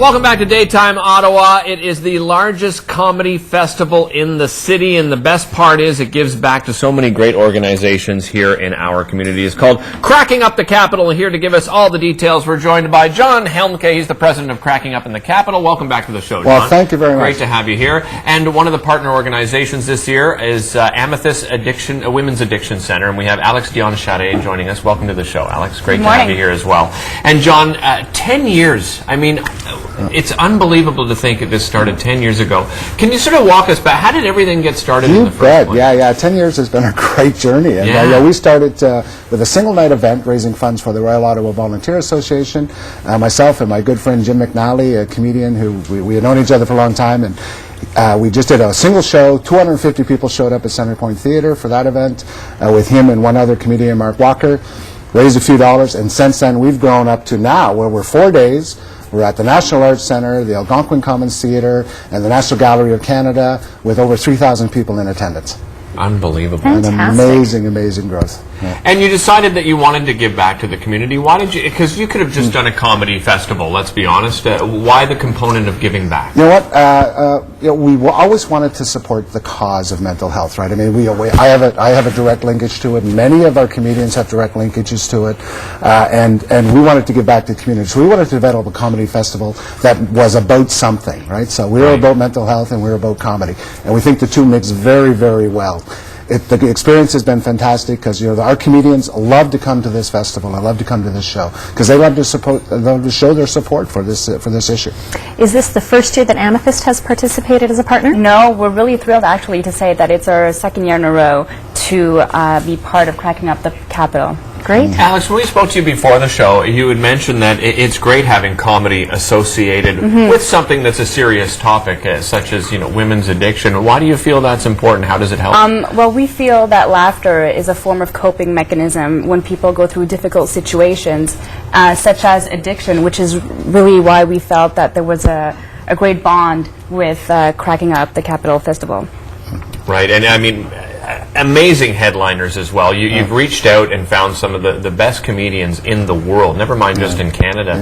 Welcome back to Daytime Ottawa. It is the largest comedy festival in the city, and the best part is it gives back to so many great organizations here in our community. It's called Cracking Up the Capital. Here to give us all the details, we're joined by John Helmke. He's the president of Cracking Up in the Capital. Welcome back to the show, John. Well, thank you very much. Great to have you here. And one of the partner organizations this year is Amethyst Addiction, a Women's Addiction Center, and we have Alex Dion-Charest joining us. Welcome to the show, Alex. Great to have you here as well. And John, 10 years. I mean, it's unbelievable to think that this started 10 years ago. Can you sort of walk us back? How did everything get started in the first place? Yeah. 10 years has been a great journey. And we started with a single night event raising funds for the Royal Ottawa Volunteer Association. Myself and my good friend Jim McNally, a comedian who we had known each other for a long time, and we just did a single show. 250 people showed up at Centre Point Theatre for that event with him and one other comedian, Mark Walker. Raised a few dollars, and since then we've grown up to now where we're 4 days. We're at the National Arts Centre, the Algonquin Commons Theatre, and the National Gallery of Canada with over 3,000 people in attendance. Unbelievable. Fantastic. An amazing growth. Yeah. And you decided that you wanted to give back to the community. Why did you? Because you could have just done a comedy festival, let's be honest. Why the component of giving back? You know what? We always wanted to support the cause of mental health, right? I mean, I have a direct linkage to it. Many of our comedians have direct linkages to it. And we wanted to give back to the community. So we wanted to develop a comedy festival that was about something, right? So we were about mental health and we were about comedy. And we think the two mix very, very well. The experience has been fantastic because our comedians love to come to this festival. I love to come to this show because they love to show their support for this issue. Is this the first year that Amethyst has participated as a partner? No, we're really thrilled actually to say that it's our second year in a row to be part of Cracking Up the Capital. Great. Alex, when we spoke to you before the show, you had mentioned that it's great having comedy associated with something that's a serious topic, such as women's addiction. Why do you feel that's important? How does it help? Well, we feel that laughter is a form of coping mechanism when people go through difficult situations, such as addiction, which is really why we felt that there was a great bond with Cracking Up the Capital Festival. Right, and I mean, amazing headliners as well. You've reached out and found some of the best comedians in the world, never mind just in Canada.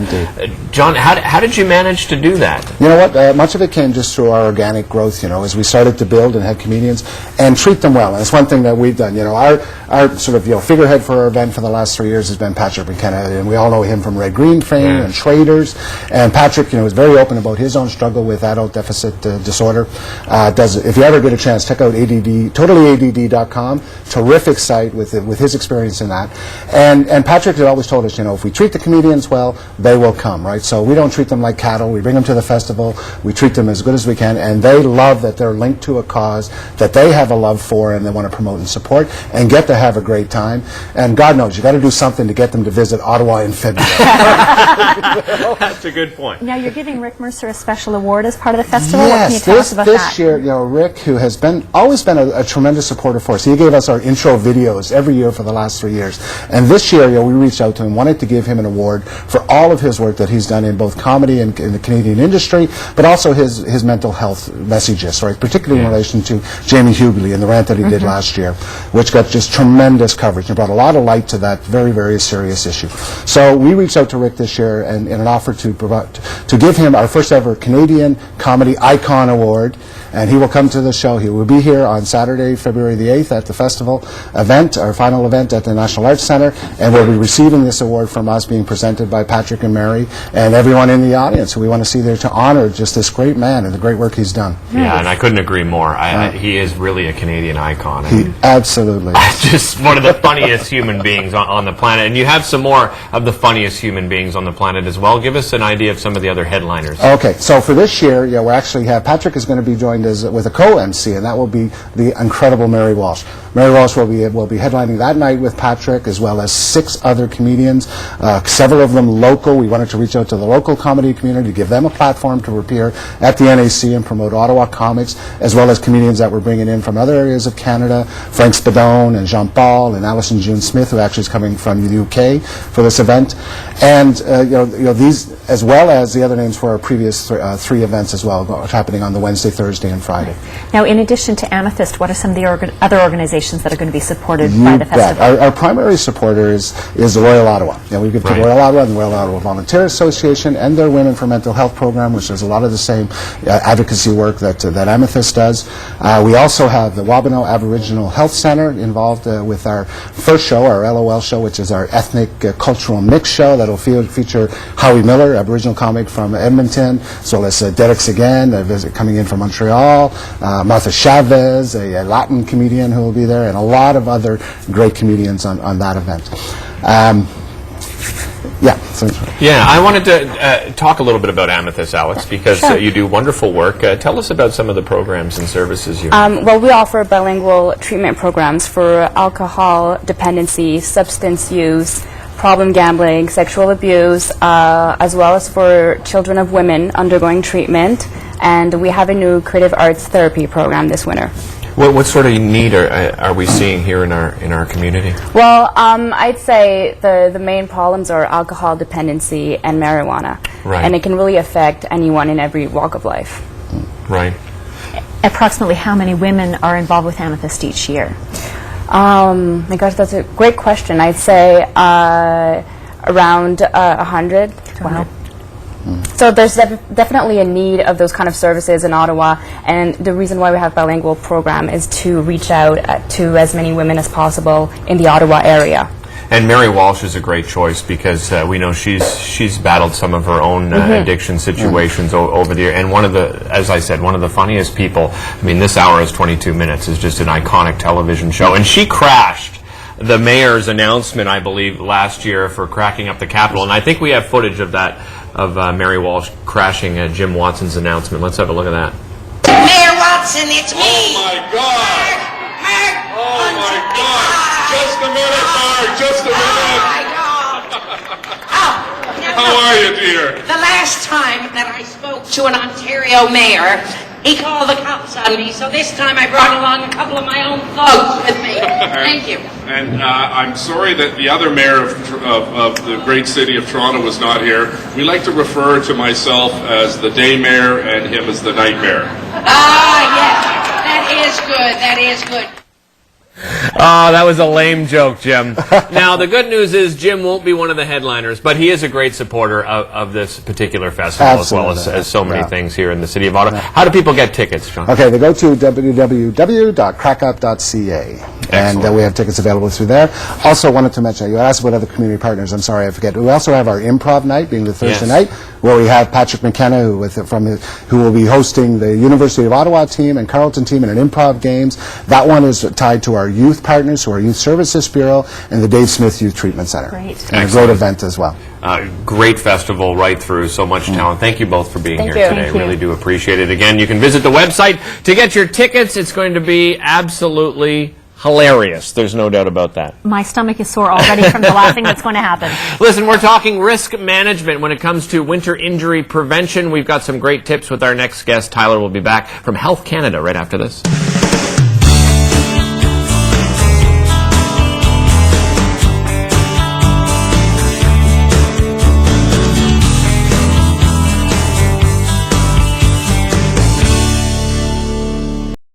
John, how did you manage to do that? You know what? Much of it came just through our organic growth, as we started to build and have comedians and treat them well. And it's one thing that we've done. Our sort of figurehead for our event for the last 3 years has been Patrick McKenna, and we all know him from Red Green fame and Traders. And Patrick, is very open about his own struggle with adult deficit disorder. If you ever get a chance, check out TotallyADD.com. Terrific site with his experience in that. And Patrick had always told us, if we treat the comedians well, they will come, right? So we don't treat them like cattle. We bring them to the festival. We treat them as good as we can, and they love that they're linked to a cause that they have a love for and they want to promote and support and get to have a great time. And God knows, you got to do something to get them to visit Ottawa in February. That's a good point. Now you're giving Rick Mercer a special award as part of the festival. Yes, what can you tell us about that? This year, Rick, who has always been a tremendous supporter for us. He gave us our intro videos every year for the last 3 years. And this year, we reached out to him, wanted to give him an award for all of his work that he's done in both comedy and in the Canadian industry, but also his mental health messages, right? Particularly in relation to Jamie Hughley and the rant that he did last year, which got just tremendous coverage and brought a lot of light to that very, very serious issue. So we reached out to Rick this year in an offer to give him our first ever Canadian Comedy Icon Award. And he will come to the show. He will be here on Saturday, February the 8th at the festival event, our final event at the National Arts Centre, and we'll be receiving this award from us being presented by Patrick and Mary and everyone in the audience who we want to see there to honor just this great man and the great work he's done. Yeah, and I couldn't agree more. He is really a Canadian icon. Absolutely. Just one of the funniest human beings on the planet. And you have some more of the funniest human beings on the planet as well. Give us an idea of some of the other headliners. Okay, so for this year, we actually have Patrick is going to be joined with a co-MC, and that will be the incredible Mary Walsh. Mary Walsh will be headlining that night with Patrick, as well as 6 other comedians, several of them local. We wanted to reach out to the local comedy community, give them a platform to appear at the NAC and promote Ottawa comics, as well as comedians that we're bringing in from other areas of Canada, Frank Spadone and Jean Paul and Alison June Smith, who actually is coming from the UK for this event, and these, as well as the other names for our previous 3 events as well, happening on the Wednesday, Thursday, and Friday. Now, in addition to Amethyst, what are some of the other organizations that are going to be supported by You the bet. festival? Our primary supporter is the Royal Ottawa. We give to Right. Royal Ottawa and the Royal Ottawa Volunteer Association and their Women for Mental Health program, which does a lot of the same advocacy work that Amethyst does. We also have the Wabano Aboriginal Health Center involved with our first show, our LOL show, which is our ethnic cultural mix show that will feature Howie Miller, Aboriginal comic from Edmonton, as well as Derek Seguin, a visit coming in from Montreal, Martha Chavez, a Latin comedian who will be there, and a lot of other great comedians on that event. Yeah, I wanted to talk a little bit about Amethyst, Alex, because you do wonderful work. Tell us about some of the programs and services you have. Well, we offer bilingual treatment programs for alcohol dependency, substance use, problem gambling, sexual abuse, as well as for children of women undergoing treatment. And we have a new creative arts therapy program this winter. What sort of need are we seeing here in our community? Well, I'd say the main problems are alcohol dependency and marijuana. Right. And it can really affect anyone in every walk of life. Right. Approximately how many women are involved with Amethyst each year? My gosh, that's a great question. I'd say around 100. Wow. So there's definitely a need of those kind of services in Ottawa, and the reason why we have bilingual program is to reach out to as many women as possible in the Ottawa area. And Mary Walsh is a great choice because we know she's battled some of her own addiction situations over the year. And as I said, one of the funniest people. I mean, this hour is 22 minutes. Is just an iconic television show, and she crashed the mayor's announcement, I believe, last year for cracking up the Capitol. And I think we have footage of that, of Mary Walsh crashing Jim Watson's announcement. Let's have a look at that. Mayor Watson, it's me! Oh my God! Mark! Oh my God! Just a minute, Mark! Just a Oh minute! my God! Oh, now How are you, dear? the last time that I spoke to an Ontario mayor, he called the cops on me, so this time I brought along a couple of my own thugs with me. Thank you. And I'm sorry that the other mayor of the great city of Toronto was not here. We like to refer to myself as the day mayor and him as the night mayor. Ah, yes. That is good. That is good. Oh, that was a lame joke, Jim. Now, the good news is Jim won't be one of the headliners, but he is a great supporter of this particular festival, Absolutely. as well as so many things here in the city of Ottawa. How do people get tickets, John? Okay, they go to www.crackup.ca, and we have tickets available through there. Also wanted to mention, you asked about other community partners, I'm sorry, I forget. We also have our improv night, being the Thursday night, where we have Patrick McKenna, who will be hosting the University of Ottawa team and Carleton team in an improv games. That one is tied to our youth partners, who are Youth Services Bureau and the Dave Smith Youth Treatment Center. Great. And a great event as well. Great festival right through, so much talent. Thank you both for being Thank here you. today. Thank you. Really do appreciate it. Again, you can visit the website to get your tickets. It's going to be absolutely hilarious. There's no doubt about that. My stomach is sore already from the laughing that's going to happen. Listen, we're talking risk management when it comes to winter injury prevention. We've got some great tips with our next guest. Tyler will be back from Health Canada right after this.